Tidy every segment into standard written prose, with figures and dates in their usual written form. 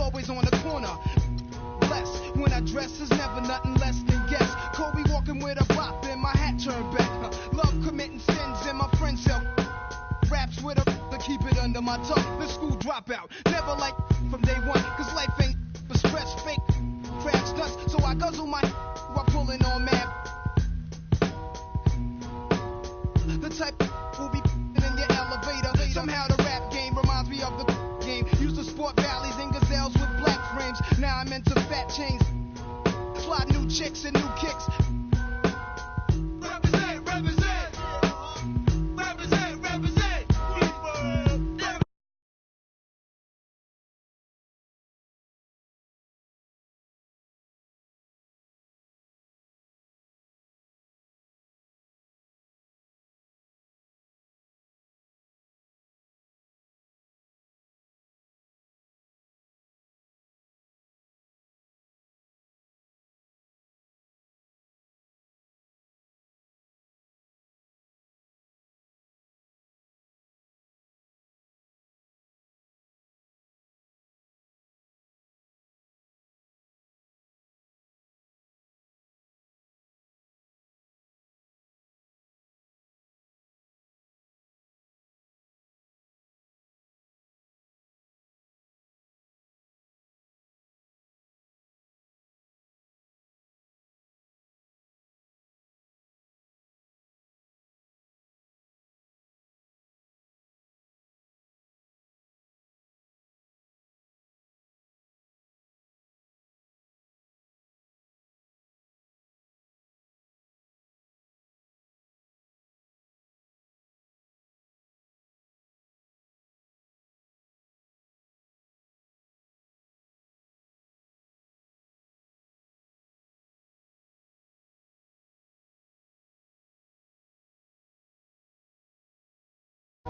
always on the corner. Bless, when I dress is never nothing less than guess. Kobe walking with a bop and my hat turned back. Love committing sins and my friends help. Raps with a to keep it under my tongue. The school dropout, never like from day one. Cause life ain't but stress, fake crash dust. So I guzzle my while pulling on mad. The type who be in your elevator. Somehow the rap game reminds me of the game. Used to sport valleys and gazelles with black frames. Now I'm into fat chains. Fly new chicks and new kicks. Represent, represent. Represent, represent.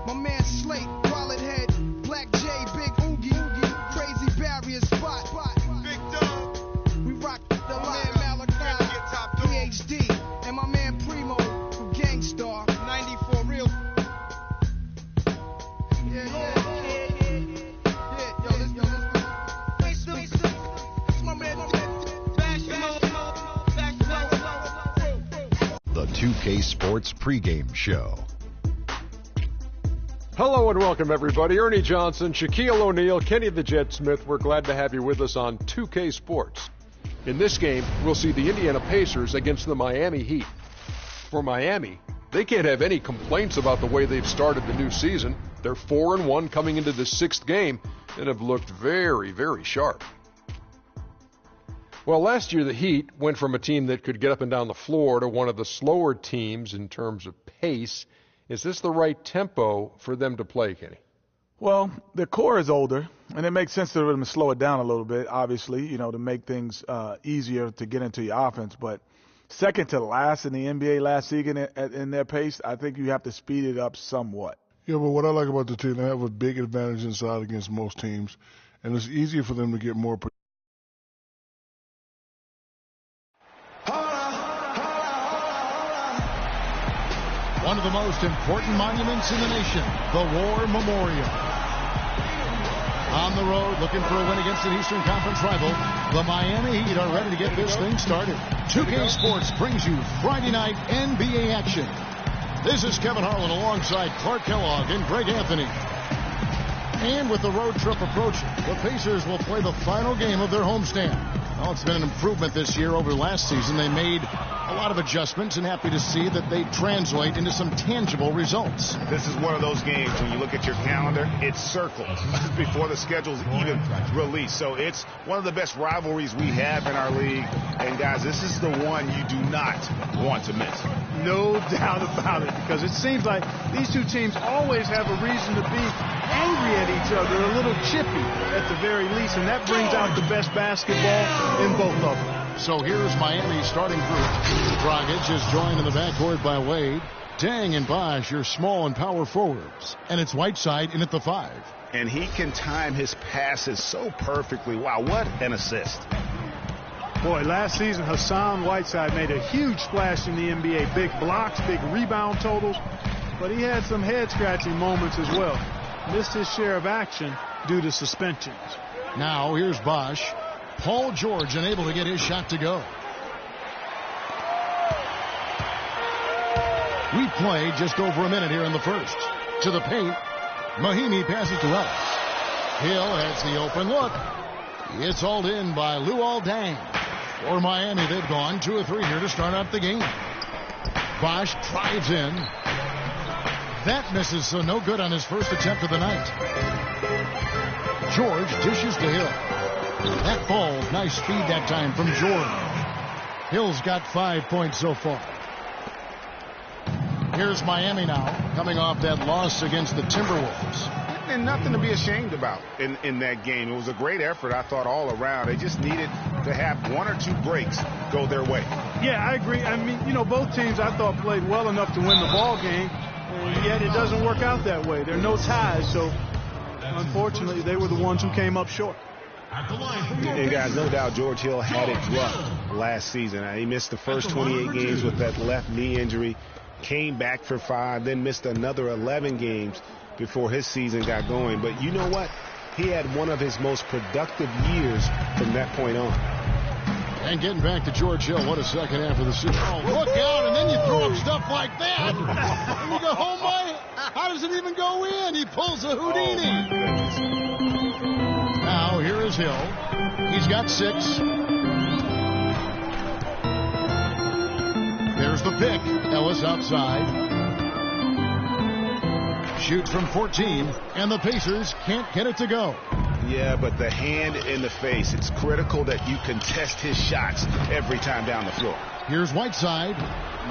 My man Slate, wallet head, Black J, Big Oogie, Crazy Barrier Spot, Big Dog. We rock the line, Malachi, PhD, and my man Primo from Gangstar, 94 Real. Yeah. Yo, this my man. The 2K Sports pregame show. Hello and welcome, everybody. Ernie Johnson, Shaquille O'Neal, Kenny the Jet Smith. We're glad to have you with us on 2K Sports. In this game, we'll see the Indiana Pacers against the Miami Heat. For Miami, they can't have any complaints about the way they've started the new season. They're 4-1 coming into the sixth game and have looked very, very sharp. Well, last year the Heat went from a team that could get up and down the floor to one of the slower teams in terms of pace. Is this the right tempo for them to play, Kenny? Well, their core is older, and it makes sense to them to slow it down a little bit, obviously, to make things easier to get into your offense. But second to last in the NBA last season in their pace, I think you have to speed it up somewhat. Yeah, but what I like about the team, they have a big advantage inside against most teams, and it's easier for them to get more. One of the most important monuments in the nation, the War Memorial. On the road, looking for a win against an Eastern Conference rival, the Miami Heat are ready to get this thing started. 2K Sports brings you Friday night NBA action. This is Kevin Harlan alongside Clark Kellogg and Greg Anthony. And with the road trip approaching, the Pacers will play the final game of their homestand. Well, it's been an improvement this year over last season. They made a lot of adjustments, and happy to see that they translate into some tangible results. This is one of those games when you look at your calendar, it's circled before the schedule's even released. So it's one of the best rivalries we have in our league. And, guys, this is the one you do not want to miss. No doubt about it, because it seems like these two teams always have a reason to be angry at each other, a little chippy at the very least, and that brings out the best basketball in both of them. So here's Miami's starting group. Dragic is joined in the backcourt by Wade. Dang and Bosh, your small and power forwards. And it's Whiteside in at the 5. And he can time his passes so perfectly. Wow, what an assist. Boy, last season, Hassan Whiteside made a huge splash in the NBA. Big blocks, big rebound totals. But he had some head-scratching moments as well. Missed his share of action due to suspensions. Now here's Bosch. Paul George unable to get his shot to go. We played just over a minute here in the first. To the paint. Mahinmi passes to Ellis. Hill has the open look. It's hauled in by Luol Deng. For Miami, they've gone 2 of 3 here to start out the game. Bosch drives in. That misses, so no good on his first attempt of the night. George dishes to Hill. That ball, nice speed that time from George. Hill's got 5 points so far. Here's Miami now, coming off that loss against the Timberwolves. And nothing to be ashamed about in that game. It was a great effort, I thought, all around. They just needed to have 1 or 2 breaks go their way. Yeah, I agree. I mean, you know, both teams I thought played well enough to win the ball game, and yet it doesn't work out that way. There are no ties, so unfortunately they were the ones who came up short. And guys, no doubt George Hill had it rough last season. He missed the first 28 games with that left knee injury, came back for 5, then missed another 11 games before his season got going. But you know what? He had one of his most productive years from that point on. And getting back to George Hill, what a second half of the season. Oh, look out, and then you throw up stuff like that. And you go, oh my, how does it even go in? He pulls a Houdini. Now, here is Hill. He's got 6. There's the pick. Ellis outside. Shoots from 14, and the Pacers can't get it to go. Yeah, but the hand in the face, it's critical that you contest his shots every time down the floor. Here's Whiteside.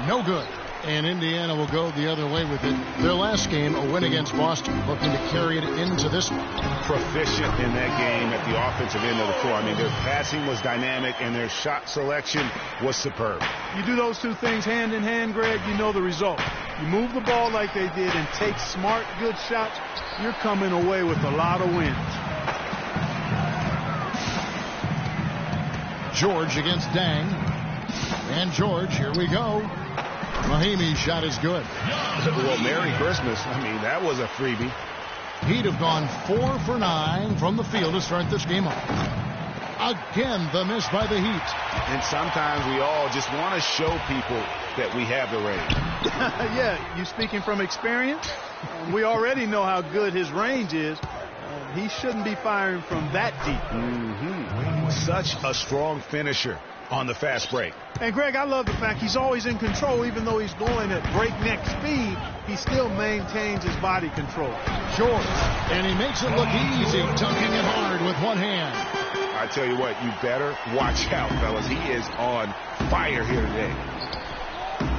No good. And Indiana will go the other way with it. Their last game, a win against Boston, looking to carry it into this one. Proficient in that game at the offensive end of the floor. I mean, their passing was dynamic, and their shot selection was superb. You do those 2 things hand in hand, Greg, you know the result. You move the ball like they did and take smart, good shots, you're coming away with a lot of wins. George against Deng. And George, here we go. Mahinmi's shot is good. Well, Merry Christmas. I mean, that was a freebie. He'd have gone 4 for 9 from the field to start this game off. Again, the miss by the Heat. And sometimes we all just want to show people that we have the range. Yeah, you speaking from experience? We already know how good his range is. He shouldn't be firing from that deep. Such a strong finisher on the fast break. And Greg, I love the fact he's always in control. Even though he's going at breakneck speed, he still maintains his body control. George, and he makes it look easy, dunking it hard with one hand. I tell you what, you better watch out, fellas. He is on fire here today.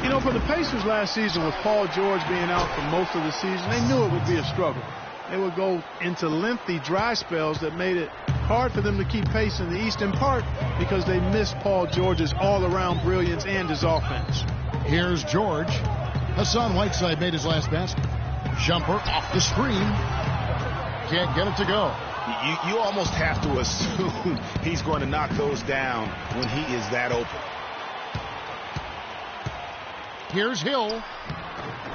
You know, for the Pacers last season, with Paul George being out for most of the season, they knew it would be a struggle. They would go into lengthy dry spells that made it hard for them to keep pace in the East, in part because they missed Paul George's all-around brilliance and his offense. Here's George. Hassan Whiteside made his last basket. Jumper off the screen. Can't get it to go. You almost have to assume he's going to knock those down when he is that open. Here's Hill.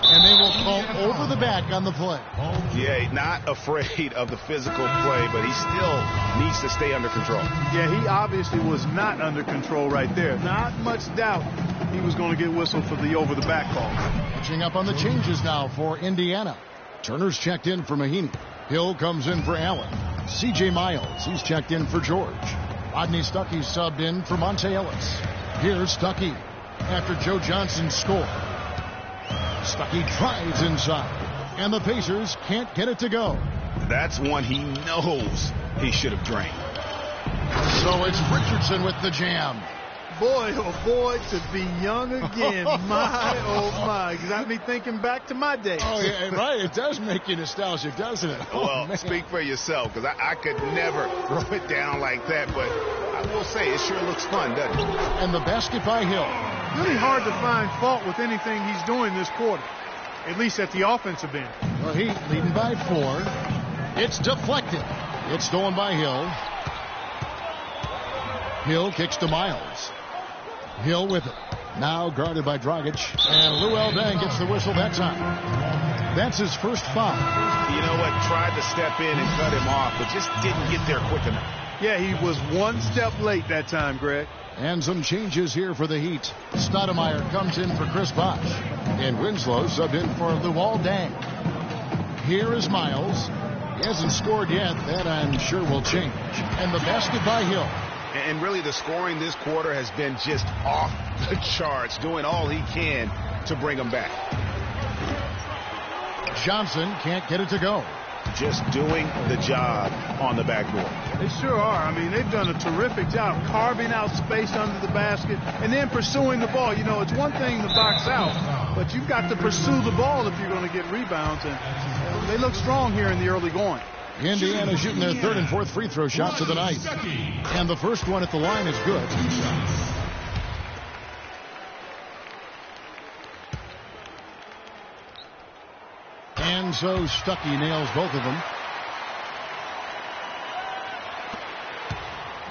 And they will call over the back on the play. Yeah, not afraid of the physical play, but he still needs to stay under control. Yeah, he obviously was not under control right there. Not much doubt he was going to get whistled for the over-the-back call. Catching up on the changes now for Indiana. Turner's checked in for Mahinmi. Hill comes in for Allen. C.J. Miles, he's checked in for George. Rodney Stuckey subbed in for Monte Ellis. Here's Stuckey after Joe Johnson scored. Stuckey drives inside, and the Pacers can't get it to go. That's one he knows he should have drained. So it's Richardson with the jam. Boy, oh boy, to be young again. My, oh my. Got me thinking back to my days. Oh, yeah, right. It does make you nostalgic, doesn't it? Well, speak for yourself, because I could never throw it down like that, but I will say it sure looks fun, doesn't it? And the basket by Hill. Really hard to find fault with anything he's doing this quarter, at least at the offensive end. Well, Heat leading by 4. It's deflected. It's stolen by Hill. Hill kicks to Miles. Hill with it. Now guarded by Dragic. And Luol Deng gets the whistle that time. That's his first foul. You know what? Tried to step in and cut him off, but just didn't get there quick enough. Yeah, he was one step late that time, Greg. And some changes here for the Heat. Stoudemire comes in for Chris Bosh. And Winslow subbed in for Luol Deng. Here is Miles. He hasn't scored yet. That I'm sure will change. And the basket by Hill. And really the scoring this quarter has been just off the charts, doing all he can to bring them back. Johnson can't get it to go. Just doing the job on the backboard. They sure are. I mean, they've done a terrific job carving out space under the basket and then pursuing the ball. You know, it's one thing to box out, but you've got to pursue the ball if you're going to get rebounds. And they look strong here in the early going. Indiana shooting their third and fourth free throw shots of the night. And the first one at the line is good. And so Stuckey nails both of them.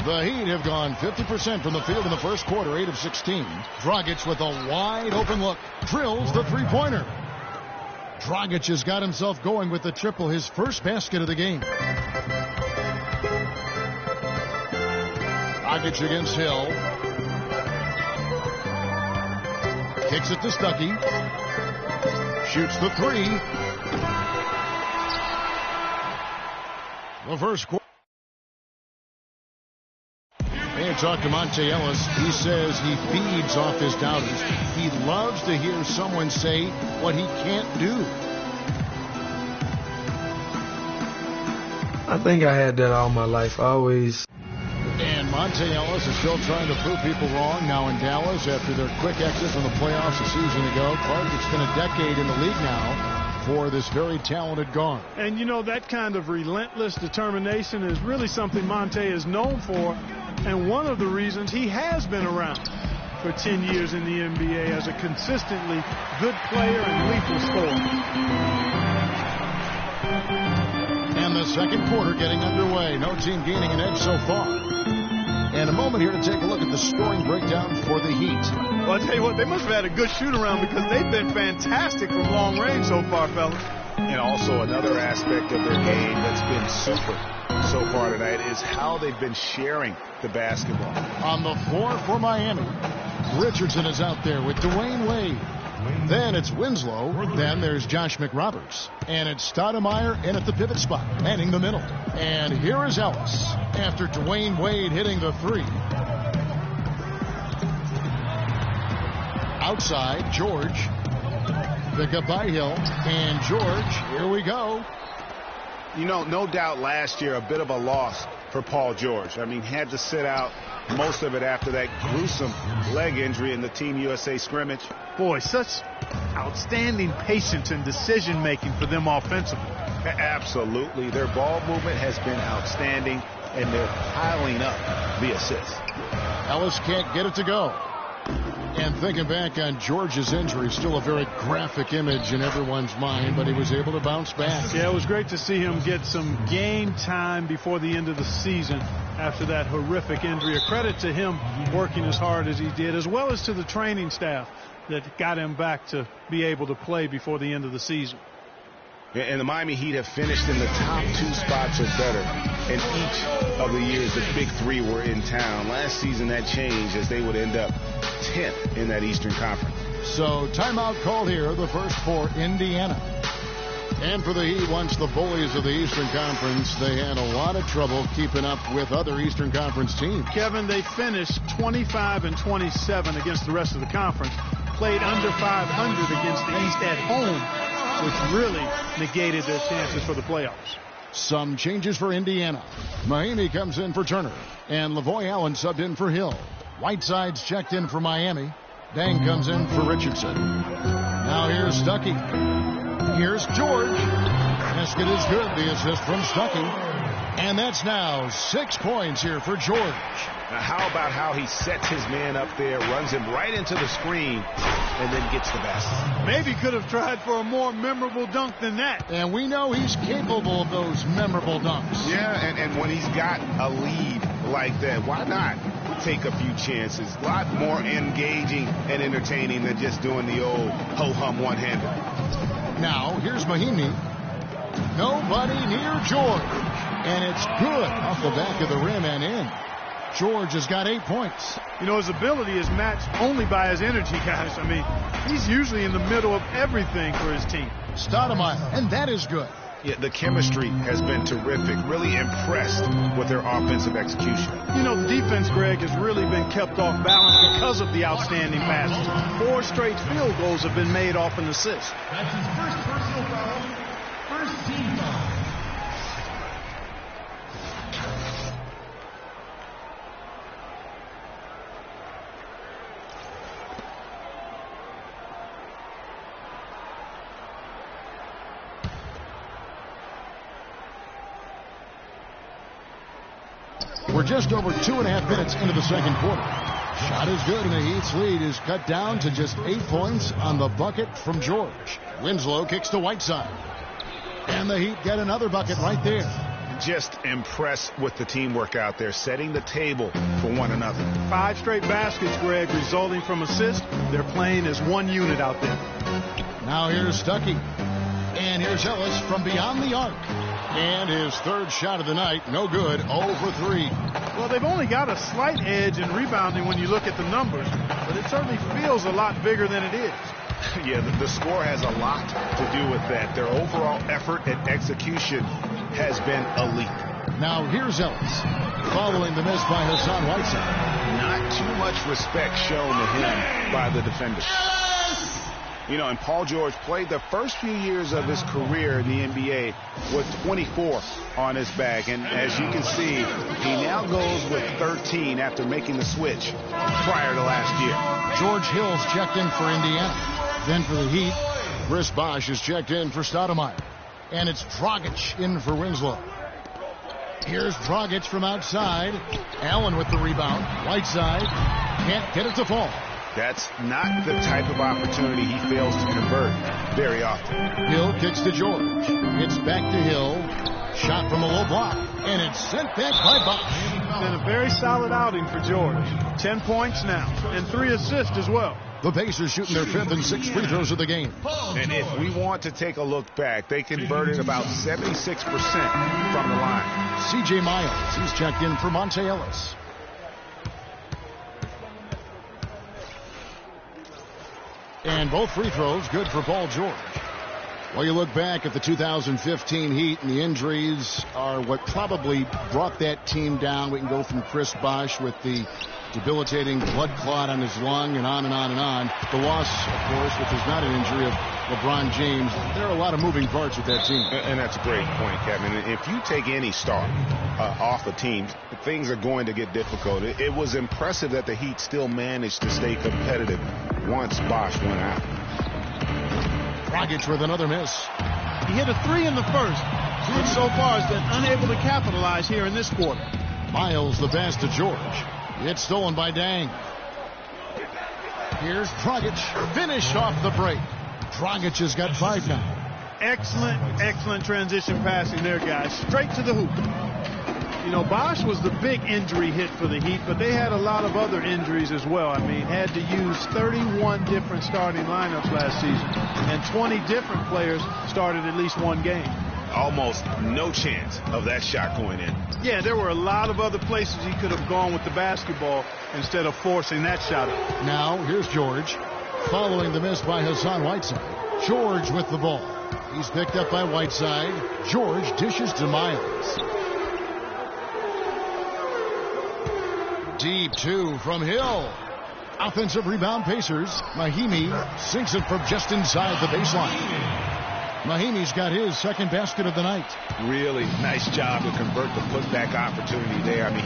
The Heat have gone 50% from the field in the first quarter, 8 of 16. Dragic with a wide open look. Drills the three-pointer. Dragic has got himself going with the triple, his first basket of the game. Dragic against Hill. Kicks it to Stuckey. Shoots the three. The first quarter. Hey, talk to Monte Ellis. He says he feeds off his doubters. He loves to hear someone say what he can't do. I think I had that all my life. I always. And Monte Ellis is still trying to prove people wrong now in Dallas after their quick exit from the playoffs a season ago. Clark, it's been a decade in the league now for this very talented guard. And, you know, that kind of relentless determination is really something Monte is known for, and one of the reasons he has been around for 10 years in the NBA as a consistently good player and lethal scorer. And the second quarter getting underway. No team gaining an edge so far. And a moment here to take a look at the scoring breakdown for the Heat. Well, I tell you what, they must have had a good shoot-around because they've been fantastic from long range so far, fellas. And also another aspect of their game that's been super so far tonight is how they've been sharing the basketball. On the floor for Miami, Richardson is out there with Dwayne Wade. Then it's Winslow. Then there's Josh McRoberts. And it's Stoudemire in at the pivot spot, manning the middle. And here is Ellis after Dwayne Wade hitting the three. Outside, George. Pick up by Hill. And George, here we go. You know, no doubt last year a bit of a loss for Paul George. I mean, had to sit out most of it after that gruesome leg injury in the Team USA scrimmage. Boy, such outstanding patience and decision-making for them offensively. Absolutely. Their ball movement has been outstanding, and they're piling up the assists. Ellis can't get it to go. And thinking back on George's injury, still a very graphic image in everyone's mind, but he was able to bounce back. Yeah, it was great to see him get some game time before the end of the season after that horrific injury. A credit to him working as hard as he did, as well as to the training staff that got him back to be able to play before the end of the season. And the Miami Heat have finished in the top 2 spots or better in each of the years the Big Three were in town. Last season that changed as they would end up 10th in that Eastern Conference. So timeout called here, the first for Indiana. And for the Heat, once the bullies of the Eastern Conference, they had a lot of trouble keeping up with other Eastern Conference teams. Kevin, they finished 25-27 against the rest of the conference, played under 500 against the East at home, which really negated their chances for the playoffs. Some changes for Indiana. Mahinmi comes in for Turner, and Lavoy Allen subbed in for Hill. Whiteside's checked in for Miami. Deng comes in for Richardson. Now here's Stuckey. Here's George. Basket is good. The assist from Stuckey. And that's now 6 points here for George. Now how about how he sets his man up there, runs him right into the screen, and then gets the basket. Maybe could have tried for a more memorable dunk than that. And we know he's capable of those memorable dunks. Yeah, and when he's got a lead like that, why not take a few chances? A lot more engaging and entertaining than just doing the old ho-hum one-hander. Now, here's Mahimi. Nobody near George. And it's good off the back of the rim and in. George has got 8 points. You know, his ability is matched only by his energy, guys. I mean, he's usually in the middle of everything for his team. Stoudemire, and that is good. Yeah, the chemistry has been terrific. Really impressed with their offensive execution. You know, the defense, Greg, has really been kept off balance because of the outstanding passes. 4 straight field goals have been made off an assist. That's his first personal foul, first team foul. We're just over 2.5 minutes into the second quarter. Shot is good, and the Heat's lead is cut down to just 8 points on the bucket from George. Winslow kicks to Whiteside. And the Heat get another bucket right there. Just impressed with the teamwork out there, setting the table for one another. 5 straight baskets, Greg, resulting from assists. They're playing as one unit out there. Now here's Stuckey. And here's Ellis from beyond the arc. And his third shot of the night, no good, 0 for 3. Well, they've only got a slight edge in rebounding when you look at the numbers, but it certainly feels a lot bigger than it is. Yeah, the score has a lot to do with that. Their overall effort and execution has been elite. Now here's Ellis, following the miss by Hassan Whiteside. Not too much respect shown to him by the defenders. You know, and Paul George played the first few years of his career in the NBA with 24 on his back. And as you can see, he now goes with 13 after making the switch prior to last year. George Hill's checked in for Indiana. Then for the Heat, Chris Bosh is checked in for Stoudemire. And it's Dragic in for Winslow. Here's Dragic from outside. Allen with the rebound. Whiteside can't get it to fall. That's not the type of opportunity he fails to convert very often. Hill kicks to George. It's back to Hill. Shot from a low block. And it's sent back by Bosh. It's been a very solid outing for George. 10 points now. And 3 assists as well. The Pacers shooting their 5th and 6th free throws of the game. And if we want to take a look back, they converted about 76% from the line. C.J. Miles, he's checked in for Monte Ellis. And both free throws good for Paul George. Well, you look back at the 2015 Heat, and the injuries are what probably brought that team down. We can go from Chris Bosh with the debilitating blood clot on his lung and on and on and on. The loss, of course, which is not an injury, of LeBron James. There are a lot of moving parts with that team. And that's a great point, Kevin. If you take any star off a team, things are going to get difficult. It was impressive that the Heat still managed to stay competitive once Bosh went out. Dragic with another miss. He hit a 3 in the first, but so far has been unable to capitalize here in this quarter. Miles the pass to George. It's stolen by Dang. Here's Dragic. Finish off the break. Dragic has got 5 now. Excellent transition passing there, guys. Straight to the hoop. You know, Bosh was the big injury hit for the Heat, but they had a lot of other injuries as well. I mean, had to use 31 different starting lineups last season, and 20 different players started at least one game. Almost no chance of that shot going in. Yeah, there were a lot of other places he could have gone with the basketball instead of forcing that shot up. Now, here's George. Following the miss by Hassan Whiteside. George with the ball. He's picked up by Whiteside. George dishes to Miles. Deep 2 from Hill. Offensive rebound Pacers. Mahimi sinks it from just inside the baseline. Mahimi's got his second basket of the night. Really nice job to convert the putback opportunity there. I mean,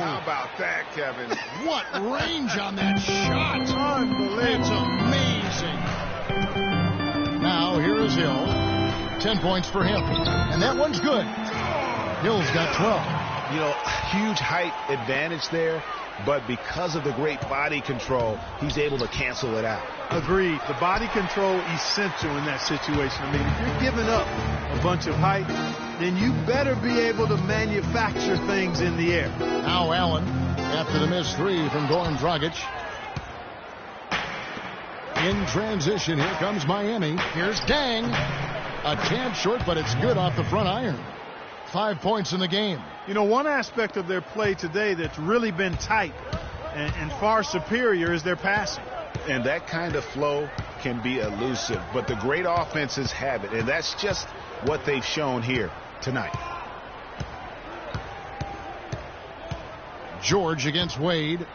how about that, Kevin? What range on that shot. Unbelievable. That's amazing. Now, here is Hill. 10 points for him. And that one's good. Hill's got 12. You know, huge height advantage there, but because of the great body control, he's able to cancel it out. Agreed. The body control essential in that situation. I mean, if you're giving up a bunch of height, then you better be able to manufacture things in the air. Now Allen, after the missed 3 from Goran Dragic. In transition, here comes Miami. Here's Dang. A chance short, but it's good off the front iron. 5 points in the game. You know, one aspect of their play today that's really been tight and far superior is their passing. And that kind of flow can be elusive, but the great offenses have it, and that's just what they've shown here tonight. George against Wade.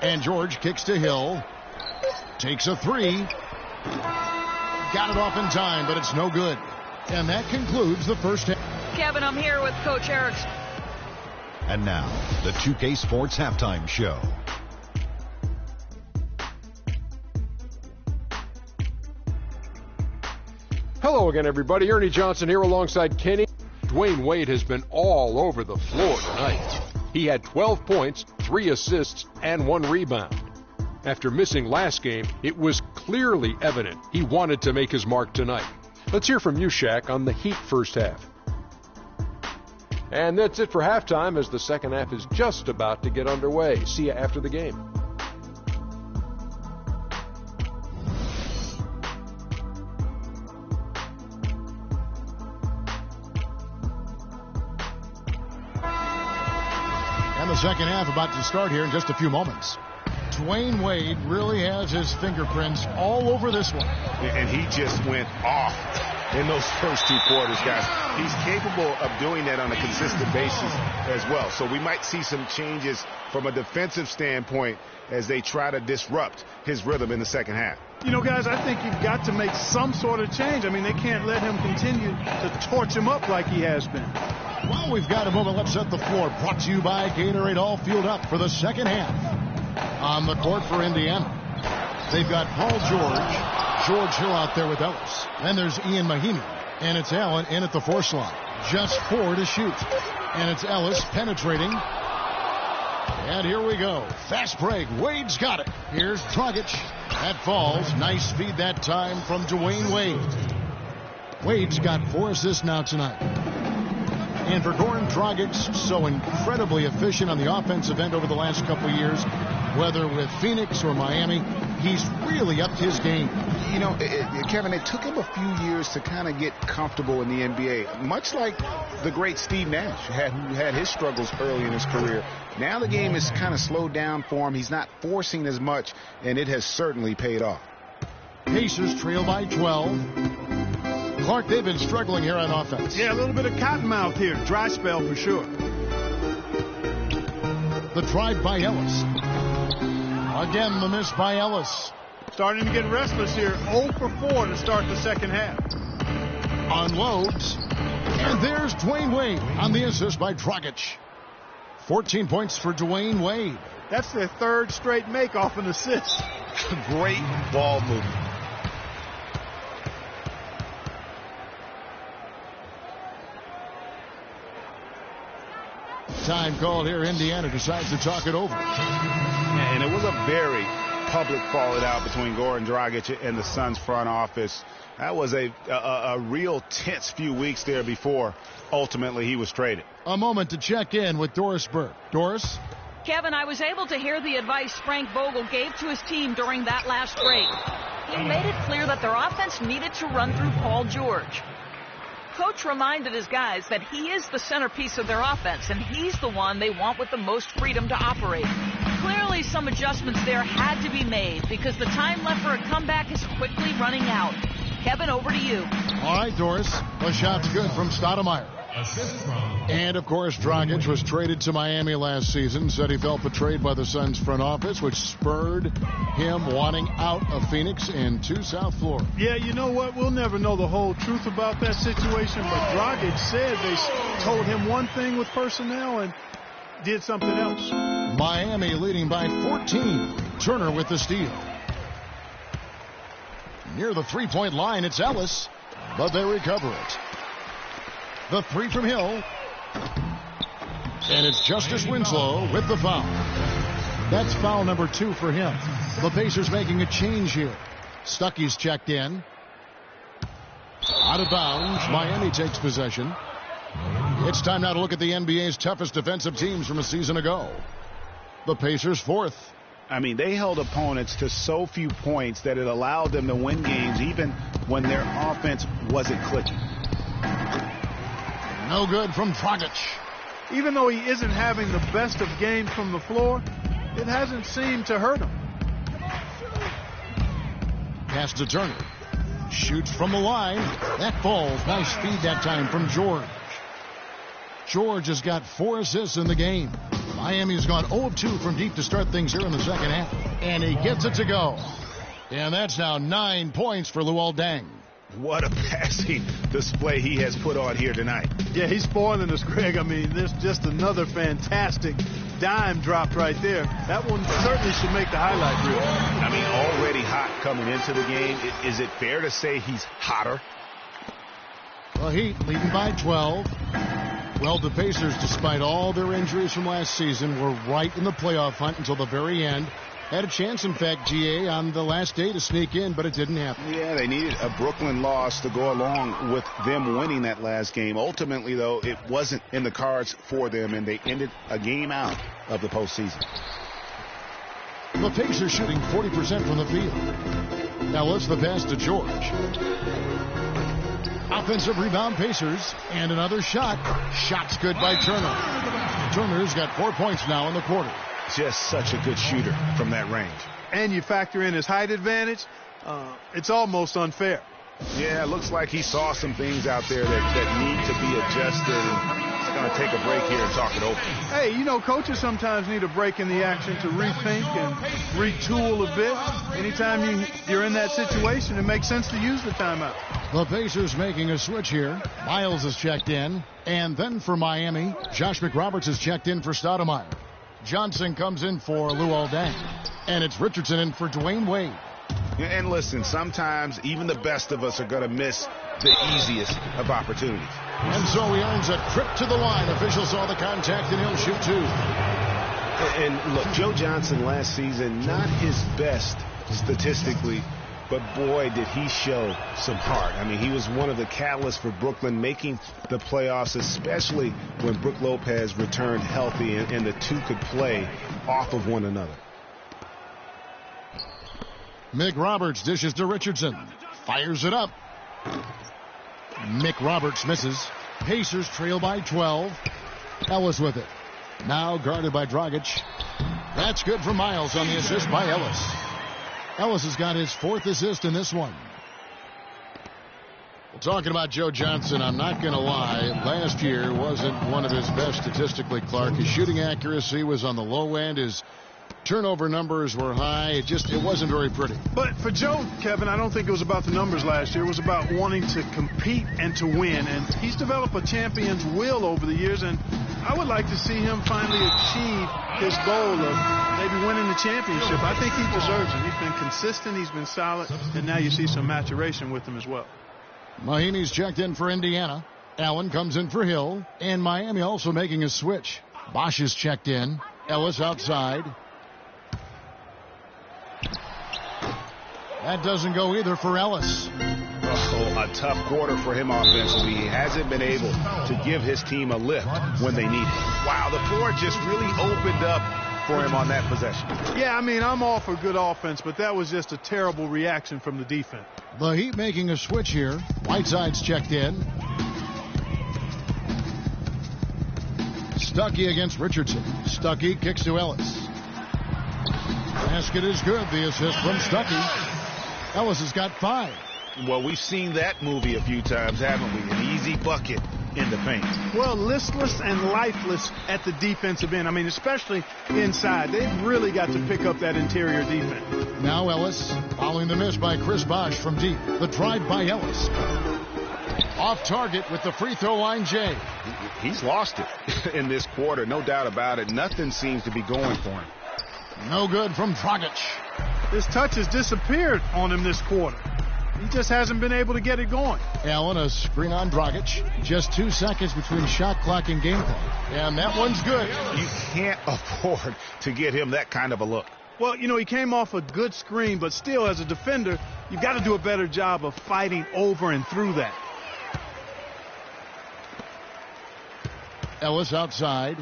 And George kicks to Hill. Takes a three. Got it off in time, but it's no good. And that concludes the first half. Kevin, I'm here with Coach Erickson. And now, the 2K Sports Halftime Show. Hello again, everybody. Ernie Johnson here alongside Kenny. Dwayne Wade has been all over the floor tonight. He had 12 points, 3 assists, and 1 rebound. After missing last game, it was clearly evident he wanted to make his mark tonight. Let's hear from you, Shaq, on the Heat first half. And that's it for halftime, as the second half is just about to get underway. See you after the game. And the second half about to start here in just a few moments. Dwayne Wade really has his fingerprints all over this one. And he just went off in those first 2 quarters, guys. He's capable of doing that on a consistent basis as well. So we might see some changes from a defensive standpoint as they try to disrupt his rhythm in the second half. You know, guys, I think you've got to make some sort of change. I mean, they can't let him continue to torch him up like he has been. Well, we've got a moment. Let's set the floor. Brought to you by Gatorade. All fueled up for the second half. On the court for Indiana, they've got Paul George Hill out there with Ellis. Then there's Ian Mahinmi, and it's Allen in at the 4 slot. Just 4 to shoot. And it's Ellis penetrating. And here we go. Fast break. Wade's got it. Here's Dragic. That falls. Nice feed that time from Dwayne Wade. Wade's got 4 assists now tonight. And for Goran Dragic, so incredibly efficient on the offensive end over the last couple of years, whether with Phoenix or Miami, he's really upped his game. You know, Kevin, it took him a few years to kind of get comfortable in the NBA, much like the great Steve Nash, who had his struggles early in his career. Now the game is kind of slowed down for him. He's not forcing as much, and it has certainly paid off. Pacers trail by 12. Clark, they've been struggling here on offense. Yeah, a little bit of cottonmouth here. Dry spell for sure. The drive by Ellis. Again, the miss by Ellis. Starting to get restless here. 0 for 4 to start the second half. Unloads. And there's Dwayne Wade on the assist by Dragic. 14 points for Dwayne Wade. That's their 3rd straight make off an assist. Great ball movement. Time called here. Indiana decides to talk it over. And it was a very public falling out between Goran Dragic and the Suns front office. That was a real tense few weeks there before ultimately he was traded. A moment to check in with Doris Burke. Doris? Kevin, I was able to hear the advice Frank Vogel gave to his team during that last break. He made it clear that their offense needed to run through Paul George. Coach reminded his guys that he is the centerpiece of their offense, and he's the one they want with the most freedom to operate. Clearly, some adjustments there had to be made because the time left for a comeback is quickly running out. Kevin, over to you. All right, Doris. The shot's good from Stoudemire. And, of course, Dragic was traded to Miami last season. Said he felt betrayed by the Suns front office, which spurred him wanting out of Phoenix and to South Florida. Yeah, you know what? We'll never know the whole truth about that situation, but Dragic said they told him one thing with personnel and did something else. Miami leading by 14. Turner with the steal. Near the three-point line, it's Ellis, but they recover it. The 3 from Hill. And it's Justice Winslow with the foul. That's foul number 2 for him. The Pacers making a change here. Stuckey's checked in. Out of bounds. Miami takes possession. It's time now to look at the NBA's toughest defensive teams from a season ago. The Pacers 4th. I mean, they held opponents to so few points that it allowed them to win games even when their offense wasn't clicking. No good from Dragic. Even though he isn't having the best of games from the floor, it hasn't seemed to hurt him. Pass to Turner. Shoots from the line. That falls. Nice feed that time from George. George has got 4 assists in the game. Miami's gone 0 of 2 from deep to start things here in the second half. And he gets it to go. And that's now 9 points for Luol Deng. What a passing display he has put on here tonight. Yeah, he's spoiling us, Greg. I mean, there's just another fantastic dime dropped right there. That one certainly should make the highlight reel. I mean, already hot coming into the game. Is it fair to say he's hotter? The Heat leading by 12. Well, the Pacers, despite all their injuries from last season, were right in the playoff hunt until the very end. Had a chance, in fact, GA, on the last day to sneak in, but it didn't happen. Yeah, they needed a Brooklyn loss to go along with them winning that last game. Ultimately, though, it wasn't in the cards for them, and they ended a game out of the postseason. The Pacers shooting 40% from the field. Now let's the pass to George. Offensive rebound Pacers, and another shot. Shot's good by Turner. Turner's got 4 points now in the quarter. Just such a good shooter from that range. And you factor in his height advantage, it's almost unfair. Yeah, it looks like he saw some things out there that need to be adjusted. And he's going to take a break here and talk it over. Hey, you know, coaches sometimes need a break in the action to rethink and retool a bit. Anytime you're in that situation, it makes sense to use the timeout. The Pacers making a switch here. Miles is checked in. And then for Miami, Josh McRoberts is checked in for Stoudemire. Johnson comes in for Luol Deng. And it's Richardson in for Dwayne Wade. And listen, sometimes even the best of us are going to miss the easiest of opportunities. And so he earns a trip to the line. Officials saw the contact and he'll shoot 2. And look, Joe Johnson last season, not his best statistically, but boy, did he show some heart. I mean, he was one of the catalysts for Brooklyn making the playoffs, especially when Brook Lopez returned healthy and the two could play off of one another. McRoberts dishes to Richardson. Fires it up. McRoberts misses. Pacers trail by 12. Ellis with it. Now guarded by Dragic. That's good for Miles on the assist by Ellis. Ellis has got his 4th assist in this one. Well, talking about Joe Johnson, I'm not going to lie. Last year wasn't one of his best statistically, Clark. His shooting accuracy was on the low end. His turnover numbers were high. It wasn't very pretty. But for Joe, Kevin, I don't think it was about the numbers last year. It was about wanting to compete and to win. And he's developed a champion's will over the years. And I would like to see him finally achieve his goal of maybe winning the championship. I think he deserves it. He's been consistent. He's been solid. And now you see some maturation with him as well. Mahinmi's checked in for Indiana. Allen comes in for Hill. And Miami also making a switch. Bosch is checked in. Ellis outside. That doesn't go either for Ellis. Oh, a tough quarter for him offensively. He hasn't been able to give his team a lift when they need it. Wow, the floor just really opened up for him on that possession. Yeah, I mean, I'm all for good offense, but that was just a terrible reaction from the defense. The Heat making a switch here. Whiteside's checked in. Stuckey against Richardson. Stuckey kicks to Ellis. Basket is good. The assist from Stuckey. Ellis has got 5. Well, we've seen that movie a few times, haven't we? An easy bucket in the paint. Well, listless and lifeless at the defensive end. I mean, especially inside. They've really got to pick up that interior defense. Now Ellis following the miss by Chris Bosh from deep. The drive by Ellis. Off target with the free throw line, Jay. He's lost it in this quarter, no doubt about it. Nothing seems to be going for him. No good from Dragic. His touch has disappeared on him this quarter. He just hasn't been able to get it going. Allen, a screen on Dragic. Just 2 seconds between shot clock and game clock. And that one's good. You can't afford to get him that kind of a look. Well, you know, he came off a good screen, but still, as a defender, you've got to do a better job of fighting over and through that. Ellis outside.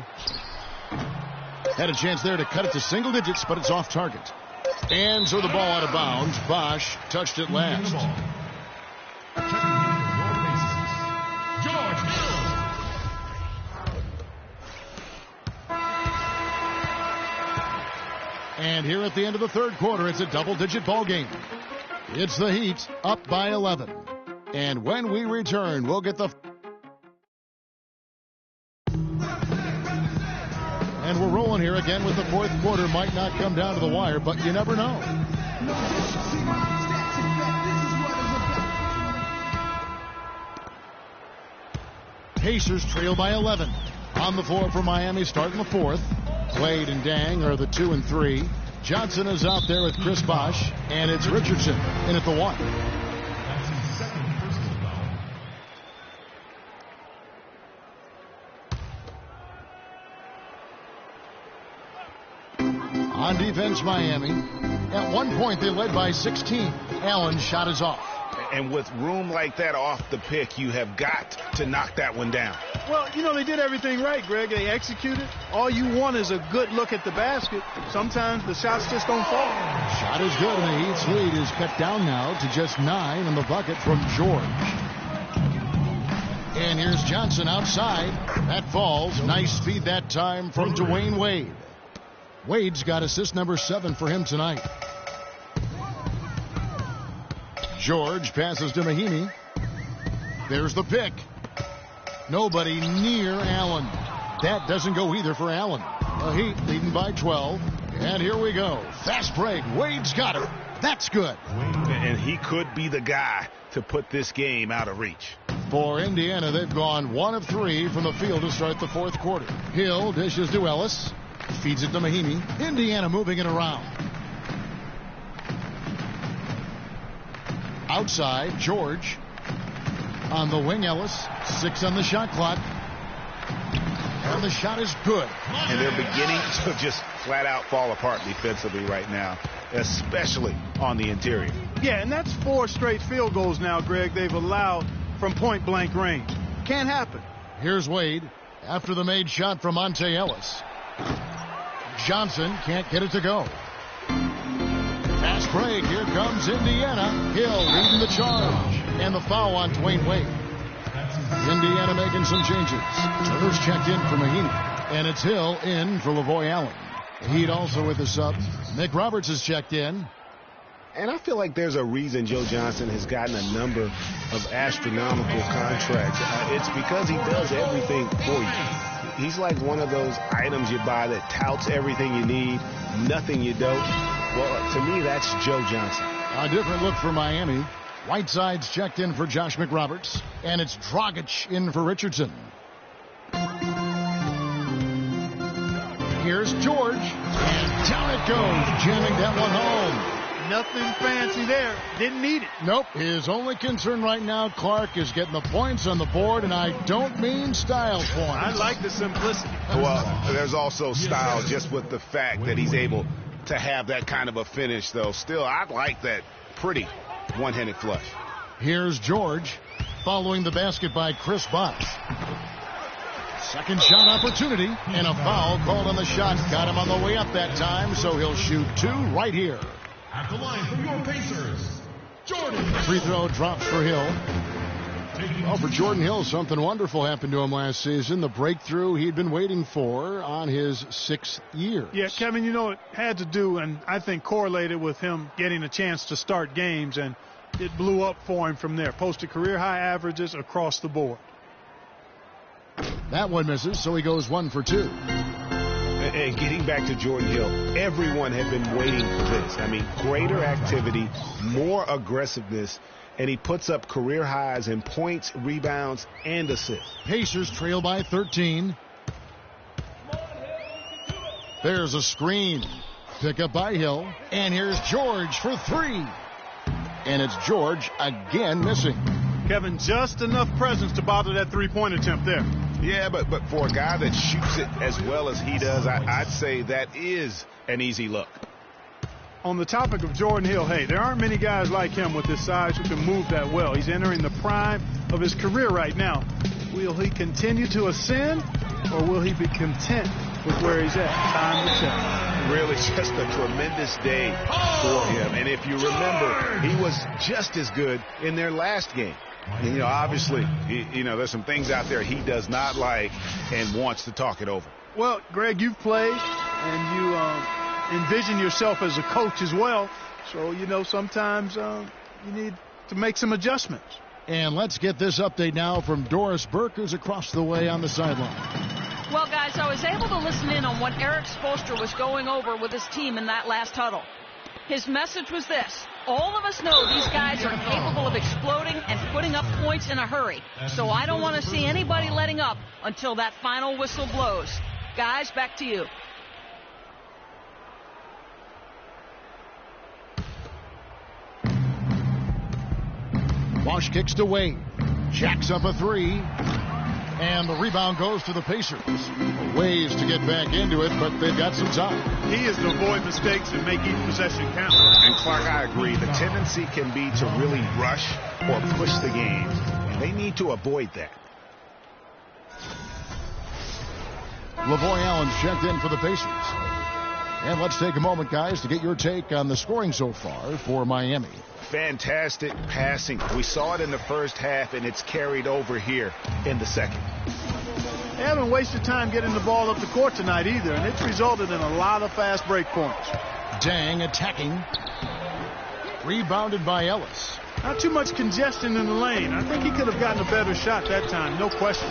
Had a chance there to cut it to single digits, but it's off target. And so the ball out of bounds. Bosch touched it last. And here at the end of the third quarter, it's a double-digit ball game. It's the Heat up by 11. And when we return, we'll get the... And we're rolling here again with the fourth quarter. Might not come down to the wire, but you never know. Pacers trail by 11. On the floor for Miami, starting the fourth. Wade and Dang are the 2 and 3. Johnson is out there with Chris Bosh, and it's Richardson in at the 1. That's his second personal foul. On defense, Miami. At one point, they led by 16. Allen's shot is off. And with room like that off the pick, you have got to knock that one down. Well, you know, they did everything right, Greg. They executed. All you want is a good look at the basket. Sometimes the shots just don't fall. Shot is good, and the Heat's lead is cut down now to just 9 on the bucket from George. And here's Johnson outside. That falls. Nice speed that time from Dwayne Wade. Wade's got assist number 7 for him tonight. George passes to Mahinmi. There's the pick. Nobody near Allen. That doesn't go either for Allen. The Heat leading by 12. And here we go. Fast break. Wade's got her. That's good. And he could be the guy to put this game out of reach. For Indiana, they've gone 1 of 3 from the field to start the fourth quarter. Hill dishes to Ellis. Feeds it to Mahinmi. Indiana moving it around. Outside, George. On the wing, Ellis. 6 on the shot clock. And the shot is good. And they're beginning to just flat out fall apart defensively right now, especially on the interior. Yeah, and that's 4 straight field goals now, Greg, they've allowed from point-blank range. Can't happen. Here's Wade after the made shot from Monte Ellis. Johnson can't get it to go. Fast break. Here comes Indiana. Hill leading the charge. And the foul on Dwayne Wade. Indiana making some changes. Turner's checked in for Mahinmi. And it's Hill in for Lavoy Allen. Heat also with the sub. Nick Roberts has checked in. And I feel like there's a reason Joe Johnson has gotten a number of astronomical contracts. It's because he does everything for you. He's like one of those items you buy that touts everything you need, nothing you don't. Well, to me, that's Joe Johnson. A different look for Miami. Whiteside's checked in for Josh McRoberts. And it's Dragic in for Richardson. Here's George. And down it goes, jamming that one home. Nothing fancy there. Didn't need it. Nope. His only concern right now, Clark, is getting the points on the board, and I don't mean style points. I like the simplicity. Well, there's also style just with the fact that he's able to have that kind of a finish, though. Still, I like that pretty one-handed flush. Here's George following the basket by Chris Bosh. Second shot opportunity, and a foul called on the shot. Got him on the way up that time, so he'll shoot 2 right here. At the line for your Pacers, Jordan. Free throw drops for Hill. Well, for Jordan Hill, something wonderful happened to him last season. The breakthrough he'd been waiting for on his 6th year. Yeah, Kevin, you know, it had to do, and I think correlated with him getting a chance to start games, and it blew up for him from there. Posted career-high averages across the board. That one misses, so he goes 1 for 2. And getting back to Jordan Hill, everyone had been waiting for this. I mean, greater activity, more aggressiveness, and he puts up career highs in points, rebounds, and assists. Pacers trail by 13. There's a screen. Pick up by Hill. And here's George for 3. And it's George again missing. Kevin, just enough presence to bother that three-point attempt there. Yeah, but for a guy that shoots it as well as he does, I'd say that is an easy look. On the topic of Jordan Hill, hey, there aren't many guys like him with his size who can move that well. He's entering the prime of his career right now. Will he continue to ascend, or will he be content with where he's at. Time to tell. Really just a tremendous day for him. And if you remember, he was just as good in their last game. And, obviously, there's some things out there he does not like and wants to talk it over. Well, Greg, you've played, and you envision yourself as a coach as well. So, sometimes you need to make some adjustments. And let's get this update now from Doris Burke, who's across the way on the sideline. Well, guys, I was able to listen in on what Eric Spoelstra was going over with his team in that last huddle. His message was this: all of us know these guys are capable of exploding and putting up points in a hurry. So I don't want to see anybody letting up until that final whistle blows. Guys, back to you. Bosch kicks to Wade. Jacks up a three. And the rebound goes to the Pacers. Ways to get back into it, but they've got some time. He is to avoid mistakes and make each possession count. And Clark, I agree. The tendency can be to really rush or push the game. And they need to avoid that. Lavoy Allen's checked in for the Pacers. And let's take a moment, guys, to get your take on the scoring so far for Miami. Fantastic passing. We saw it in the first half, and it's carried over here in the second. They haven't wasted time getting the ball up the court tonight either, and it's resulted in a lot of fast break points. Dang attacking. Rebounded by Ellis. Not too much congestion in the lane. I think he could have gotten a better shot that time, no question.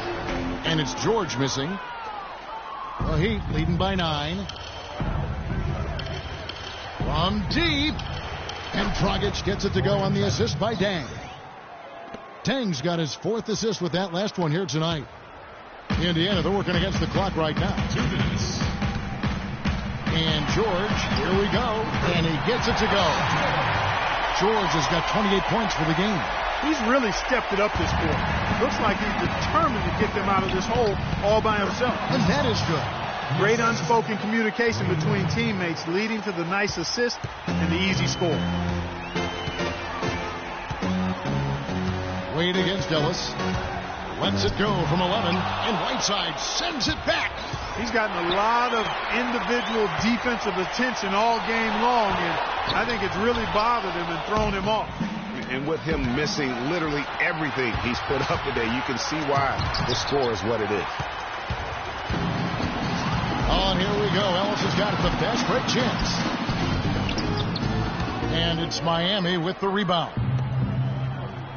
And it's George missing. The Heat leading by 9. From deep. And Dragic gets it to go on the assist by Dang. Dang's got his 4th assist with that last one here tonight. Indiana, they're working against the clock right now. 2 minutes. And George, here we go. And he gets it to go. George has got 28 points for the game. He's really stepped it up this quarter. Looks like he's determined to get them out of this hole all by himself. And that is good. Great unspoken communication between teammates, leading to the nice assist and the easy score. Wade against Ellis. Lets it go from 11, and Whiteside sends it back. He's gotten a lot of individual defensive attention all game long, and I think it's really bothered him and thrown him off. And with him missing literally everything he's put up today, you can see why the score is what it is. Oh, and here we go. Ellis has got the fast break chance. And it's Miami with the rebound.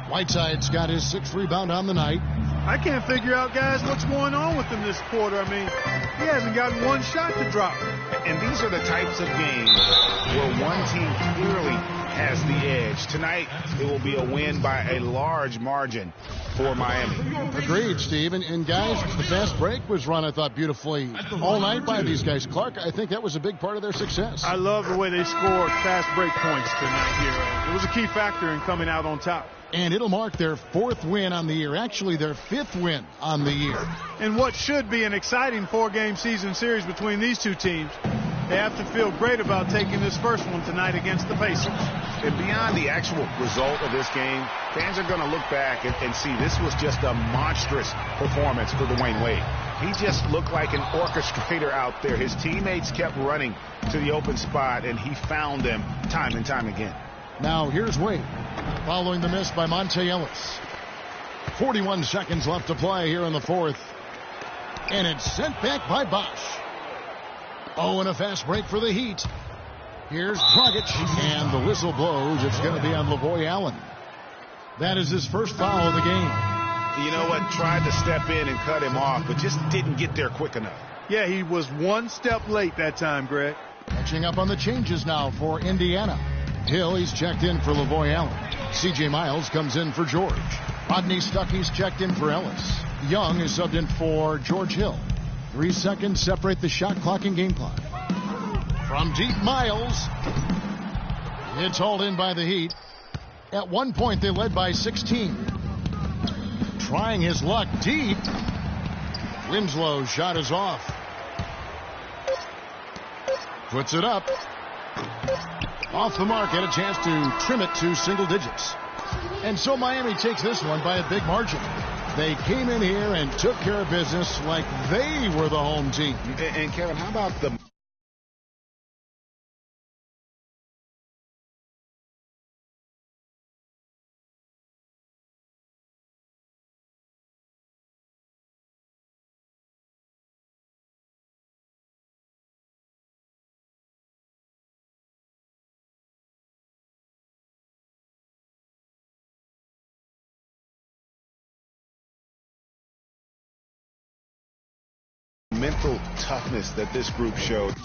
Whiteside's got his 6th rebound on the night. I can't figure out, guys, what's going on with him this quarter. I mean, he hasn't gotten one shot to drop. And these are the types of games where one team clearly has the edge. Tonight, it will be a win by a large margin for Miami. Agreed, Steve. And guys, the fast break was run, I thought, beautifully all night by these guys. Clark, I think that was a big part of their success. I love the way they scored fast break points tonight here. It was a key factor in coming out on top. And it'll mark their 4th win on the year. Actually, their 5th win on the year. And what should be an exciting 4-game season series between these two teams, they have to feel great about taking this first one tonight against the Pacers. And beyond the actual result of this game, fans are going to look back and see this was just a monstrous performance for Dwayne Wade. He just looked like an orchestrator out there. His teammates kept running to the open spot, and he found them time and time again. Now here's Wade, following the miss by Monte Ellis. 41 seconds left to play here in the 4th. And it's sent back by Bosch. Oh, and a fast break for the Heat. Here's Dragic, and the whistle blows. It's going to be on Lavoy Allen. That is his first foul of the game. You know what? Tried to step in and cut him off, but just didn't get there quick enough. Yeah, he was one step late that time, Greg. Catching up on the changes now for Indiana. Hill, he's checked in for Lavoy Allen. C.J. Miles comes in for George. Rodney Stuckey's checked in for Ellis. Young is subbed in for George Hill. 3 seconds separate the shot clock and game clock. From deep, Miles. It's hauled in by the Heat. At one point, they led by 16. Trying his luck deep. Winslow's shot is off. Puts it up. Off the mark, had a chance to trim it to single digits. And so Miami takes this one by a big margin. They came in here and took care of business like they were the home team. And Kevin, how about the mental toughness that this group showed?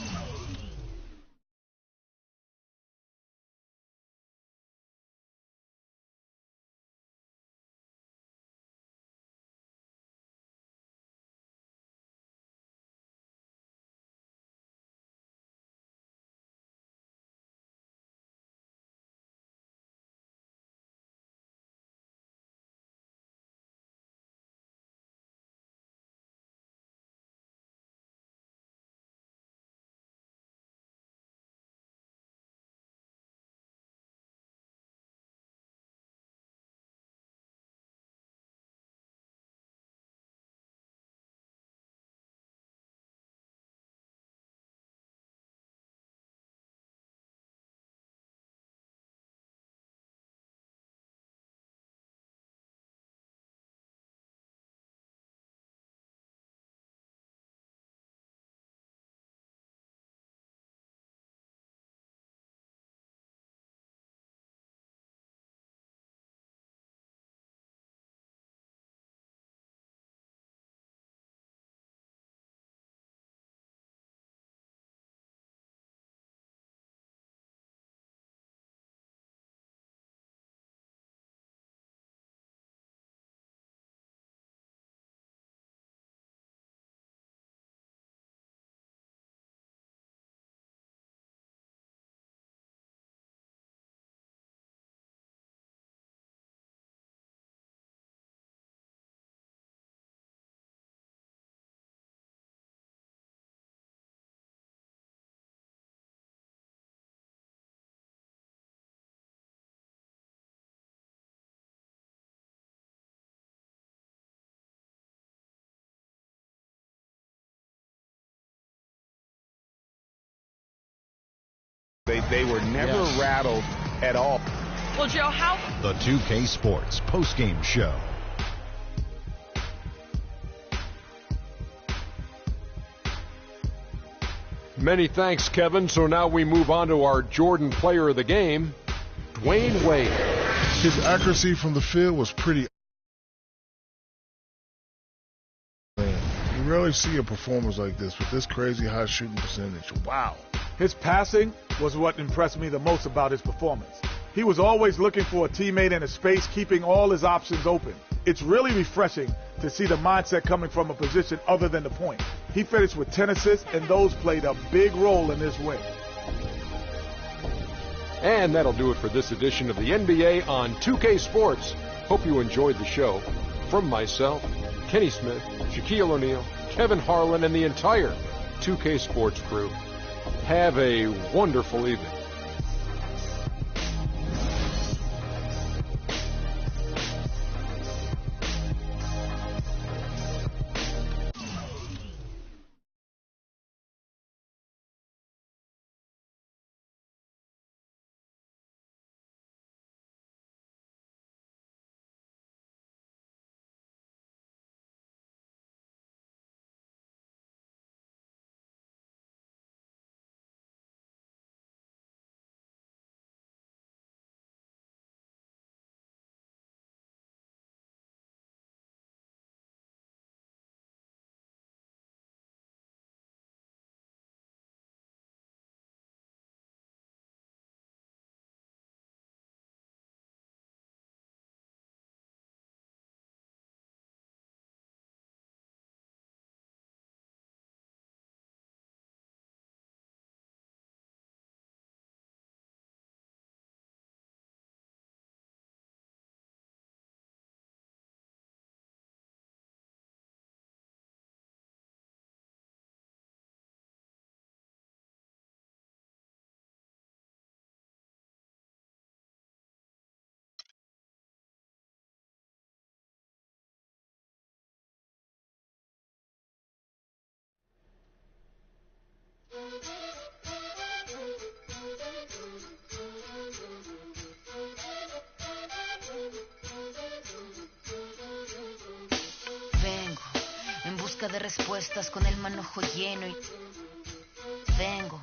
They were never rattled at all. Well, Joe, how? The 2K Sports postgame show. Many thanks, Kevin. So now we move on to our Jordan player of the game, Dwayne Wade. His accuracy from the field was pretty. You rarely see a performance like this with this crazy high shooting percentage. Wow. His passing was what impressed me the most about his performance. He was always looking for a teammate in a space, keeping all his options open. It's really refreshing to see the mindset coming from a position other than the point. He finished with 10 assists, and those played a big role in this win. And that'll do it for this edition of the NBA on 2K Sports. Hope you enjoyed the show. From myself, Kenny Smith, Shaquille O'Neal, Kevin Harlan, and the entire 2K Sports crew, have a wonderful evening. Vengo en busca de respuestas con el manojo lleno y vengo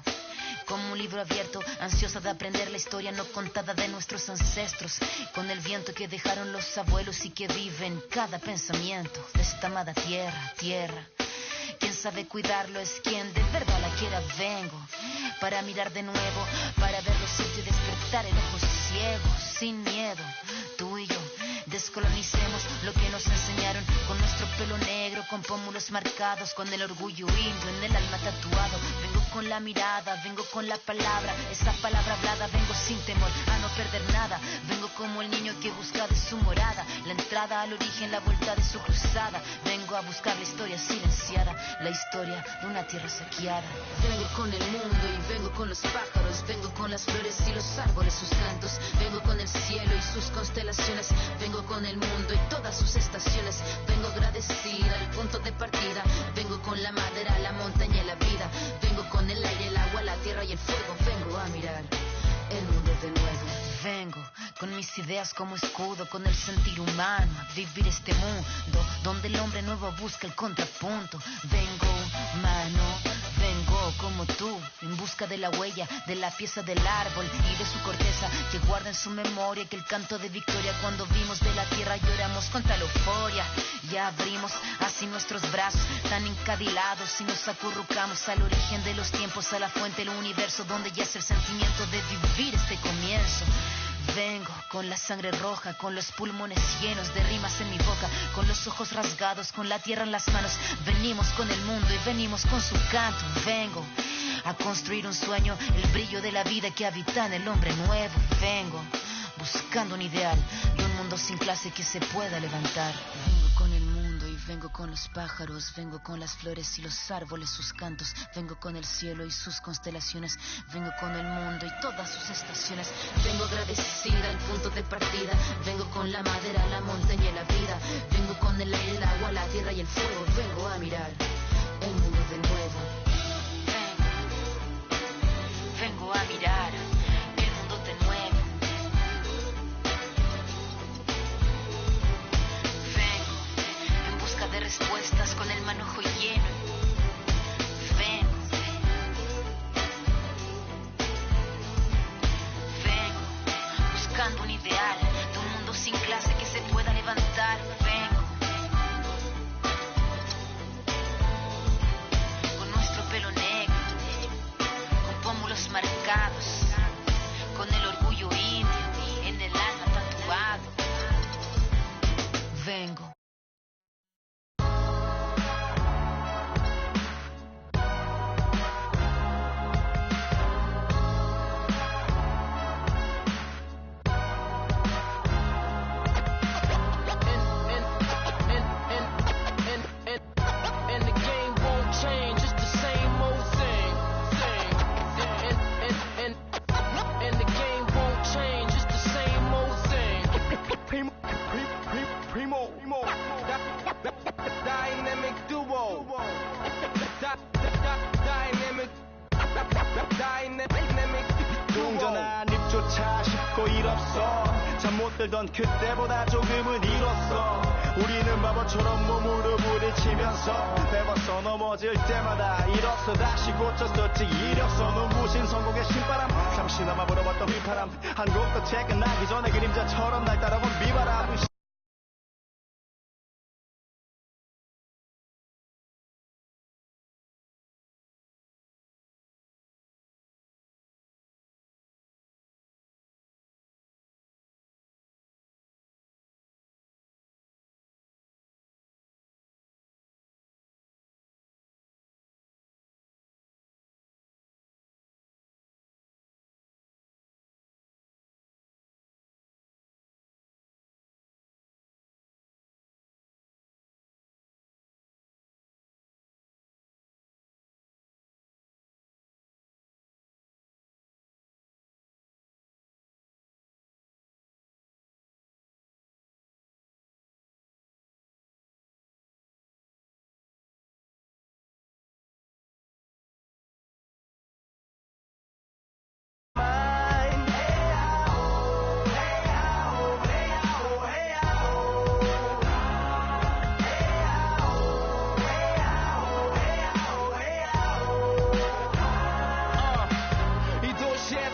como un libro abierto, ansiosa de aprender la historia no contada de nuestros ancestros, con el viento que dejaron los abuelos y que vive en cada pensamiento de esta amada tierra. Quien sabe cuidarlo es quien de verdad la quiera. Vengo para mirar de nuevo, para ver los sitios y despertar el ojo ciego, sin miedo, tú y yo. Descolonicemos lo que nos enseñaron con nuestro pelo negro, con pómulos marcados, con el orgullo indio en el alma tatuado. Vengo con la mirada, vengo con la palabra, esa palabra hablada. Vengo sin temor a no perder nada. Vengo como el niño que busca de su morada la entrada al origen, la vuelta de su cruzada. Vengo a buscar la historia silenciada, la historia de una tierra saqueada. Vengo con el mundo y vengo con los pájaros, vengo con las flores y los árboles, sus cantos. Vengo con el cielo y sus constelaciones, vengo con el mundo y todas sus estaciones. Vengo agradecida al punto de partida. Vengo con la madera, la montaña y la vida. Vengo con el aire, el agua, la tierra y el fuego. Vengo a mirar el mundo de nuevo. Vengo con mis ideas como escudo, con el sentir humano, a vivir este mundo donde el hombre nuevo busca el contrapunto. Vengo humano, vengo como tú, en busca de la huella, de la pieza del árbol y de su corteza, que guarda en su memoria que el canto de victoria cuando vimos de la tierra lloramos con tal euforia. Ya abrimos así nuestros brazos tan encadilados y nos acurrucamos al origen de los tiempos, a la fuente del universo donde yace el sentimiento de vivir este comienzo. Vengo con la sangre roja, con los pulmones llenos de rimas en mi boca, con los ojos rasgados, con la tierra en las manos. Venimos con el mundo y venimos con su canto. Vengo a construir un sueño, el brillo de la vida que habita en el hombre nuevo. Vengo buscando un ideal de un mundo sin clase que se pueda levantar. Vengo con el mundo y vengo con los pájaros, vengo con las flores y los árboles, sus cantos. Vengo con el cielo y sus constelaciones, vengo con el mundo y todas sus estaciones. Vengo agradecida al punto de partida. Vengo con la madera, la montaña y la vida. Vengo con el aire, el agua, la tierra y el fuego. Vengo a mirar el mundo de nuevo. Vengo a mirar el mundo de nuevo. Vengo en busca de respuestas con el manojo lleno. Vengo buscando un ideal de un mundo sin clase que se pueda levantar. Vengo con nuestro pelo negro, con pómulos marcados, con el orgullo indio en el alma tatuado. Vengo. Dynamic duo. Dynamic 동전한 입조차 쉽고 일 없어. 잠 못 들던 그때보다 조금은 일었어. 우리는 바보처럼 몸으로 부딪히면서 배웠어. 넘어질 때마다 일었어. 다시 고쳤었지. 이력서 눈부신 성공의 신바람. 잠시나마 불어봤던 휘파람. 한 곡도 퇴근하기 전에 그림자처럼 날 따라온 비바람.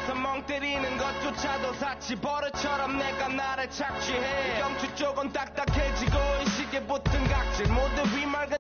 앞에서 멍 때리는 것조차도 사치 버릇처럼 내가 나를 착취해 경추 쪽은 딱딱해지고 이 시계 붙은 각질 모두 위맑은